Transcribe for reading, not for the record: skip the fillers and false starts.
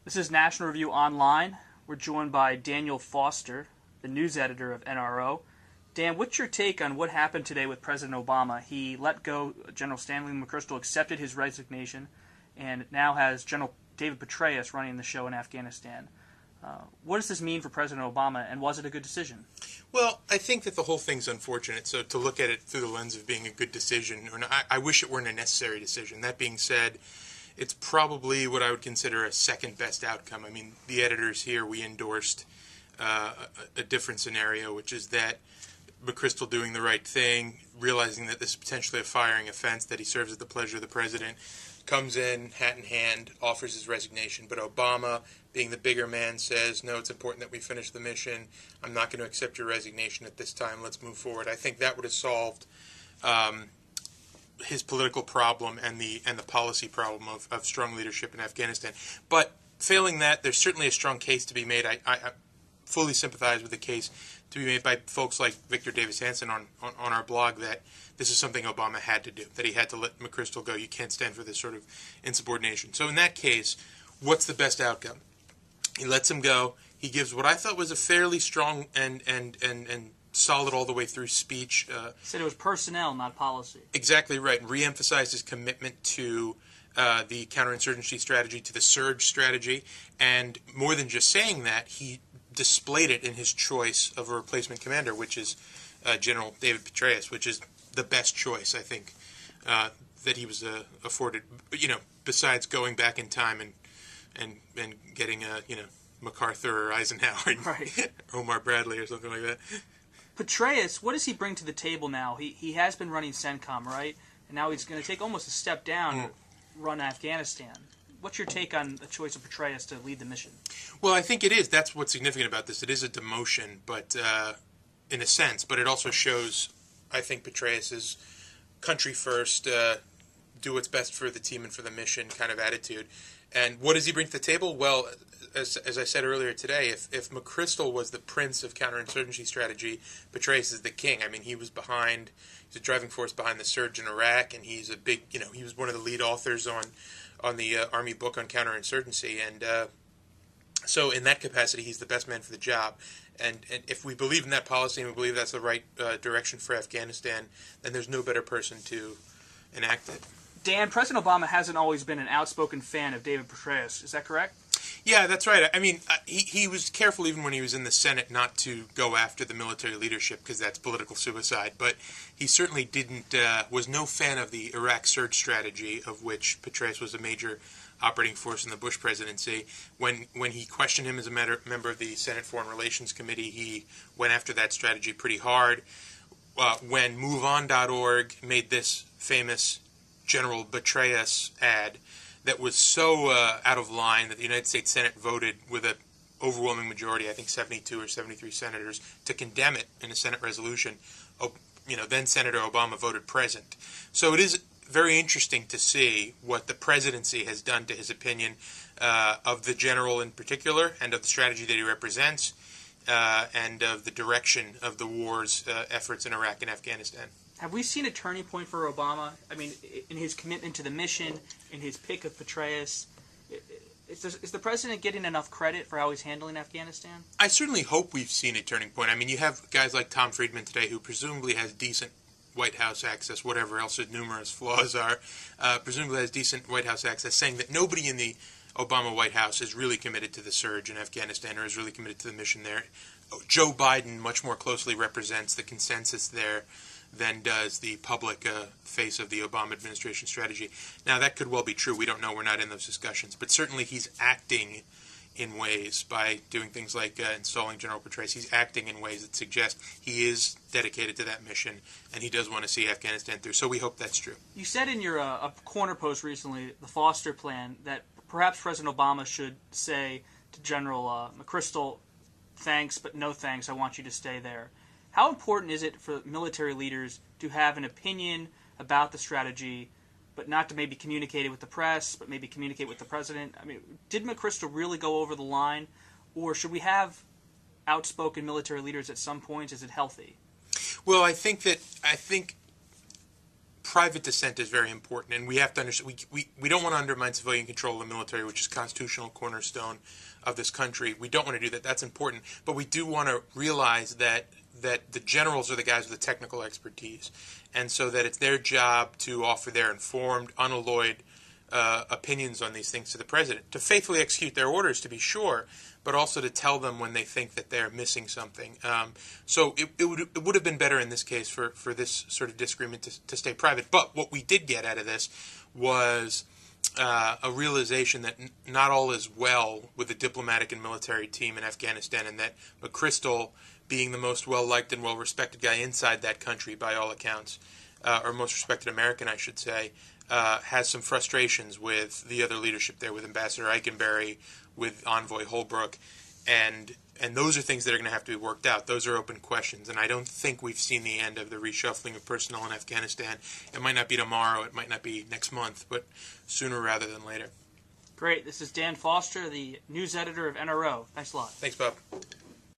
This is National Review Online. We're joined by Daniel Foster, the news editor of NRO. Dan, what's your take on what happened today with President Obama? He let go General Stanley McChrystal, accepted his resignation, and now has General David Petraeus running the show in Afghanistan. What does this mean for President Obama, and was it a good decision? Well, I think that the whole thing's unfortunate, so to look at it through the lens of being a good decision, I wish it weren't a necessary decision. That being said, it's probably what I would consider a second-best outcome. I mean, the editors here, we endorsed a different scenario, which is that McChrystal doing the right thing, realizing that this is potentially a firing offense, that he serves at the pleasure of the president, comes in, hat in hand, offers his resignation. But Obama, being the bigger man, says, no, it's important that we finish the mission. I'm not going to accept your resignation at this time. Let's move forward. I think that would have solved his political problem and the policy problem of strong leadership in Afghanistan. But failing that, there's certainly a strong case to be made. I fully sympathize with the case to be made by folks like Victor Davis Hanson on our blog that this is something Obama had to do, that he had to let McChrystal go. You can't stand for this sort of insubordination. So in that case, what's the best outcome? He lets him go. He gives what I thought was a fairly strong and solid all the way through speech. Said it was personnel, not policy. Exactly right. Re-emphasized his commitment to the counterinsurgency strategy, to the surge strategy. And more than just saying that, he displayed it in his choice of a replacement commander, which is General David Petraeus, which is the best choice, I think, that he was afforded. Besides going back in time and getting MacArthur or Eisenhower, Right. Omar Bradley or something like that. Petraeus, what does he bring to the table now? He has been running CENTCOM, right? And now he's going to take almost a step down to run Afghanistan. What's your take on the choice of Petraeus to lead the mission? Well, I think it is. That's what's significant about this. It is a demotion, but in a sense, but it also shows, I think, Petraeus's country first, do what's best for the team and for the mission kind of attitude. And what does he bring to the table? Well, as I said earlier today, if McChrystal was the prince of counterinsurgency strategy, Petraeus is the king. I mean, he's a driving force behind the surge in Iraq, and he's a big, he was one of the lead authors on the Army book on counterinsurgency, and so in that capacity, he's the best man for the job. And if we believe in that policy and we believe that's the right direction for Afghanistan, then there's no better person to enact it. Dan, President Obama hasn't always been an outspoken fan of David Petraeus. Is that correct? Yeah, that's right. I mean, he was careful even when he was in the Senate not to go after the military leadership because that's political suicide. But he certainly was no fan of the Iraq surge strategy, of which Petraeus was a major operating force in the Bush presidency. When he questioned him as a member of the Senate Foreign Relations Committee, he went after that strategy pretty hard. When MoveOn.org made this famous General Petraeus ad that was so out of line that the United States Senate voted with an overwhelming majority, I think 72 or 73 senators, to condemn it in a Senate resolution, then Senator Obama voted present. So it is very interesting to see what the presidency has done to his opinion of the general in particular, and of the strategy that he represents, and of the direction of the war's efforts in Iraq and Afghanistan. Have we seen a turning point for Obama? I mean, in his commitment to the mission, in his pick of Petraeus, is the president getting enough credit for how he's handling Afghanistan? I certainly hope we've seen a turning point. I mean, you have guys like Tom Friedman today who presumably has decent White House access, whatever else his numerous flaws are, presumably has decent White House access, saying that nobody in the Obama White House is really committed to the surge in Afghanistan or is really committed to the mission there. Joe Biden much more closely represents the consensus there than does the public face of the Obama administration strategy. Now, that could well be true. We don't know. We're not in those discussions. But certainly he's acting in ways by doing things like installing General Petraeus. He's acting in ways that suggest he is dedicated to that mission, and he does want to see Afghanistan through. So we hope that's true. You said in your a corner post recently, the Foster plan, that perhaps President Obama should say to General McChrystal, thanks, but no thanks, I want you to stay there. How important is it for military leaders to have an opinion about the strategy, but not to maybe communicate it with the press, but maybe communicate with the president? I mean, did McChrystal really go over the line, or should we have outspoken military leaders at some point? Is it healthy? Well, I think private dissent is very important, and we have to understand we don't want to undermine civilian control of the military, which is constitutional cornerstone of this country. We don't want to do that. That's important, but we do want to realize that the generals are the guys with the technical expertise, and so that it's their job to offer their informed, unalloyed opinions on these things to the president, to faithfully execute their orders, to be sure, but also to tell them when they think that they're missing something. So it would have been better in this case for this sort of disagreement to stay private. But what we did get out of this was a realization that not all is well with the diplomatic and military team in Afghanistan, and that McChrystal, being the most well-liked and well-respected guy inside that country by all accounts, or most respected American, I should say, has some frustrations with the other leadership there, with Ambassador Eikenberry, with Envoy Holbrooke, and those are things that are going to have to be worked out. Those are open questions, and I don't think we've seen the end of the reshuffling of personnel in Afghanistan. It might not be tomorrow, it might not be next month, but sooner rather than later. Great. This is Dan Foster, the news editor of NRO. Thanks a lot. Thanks, Bob.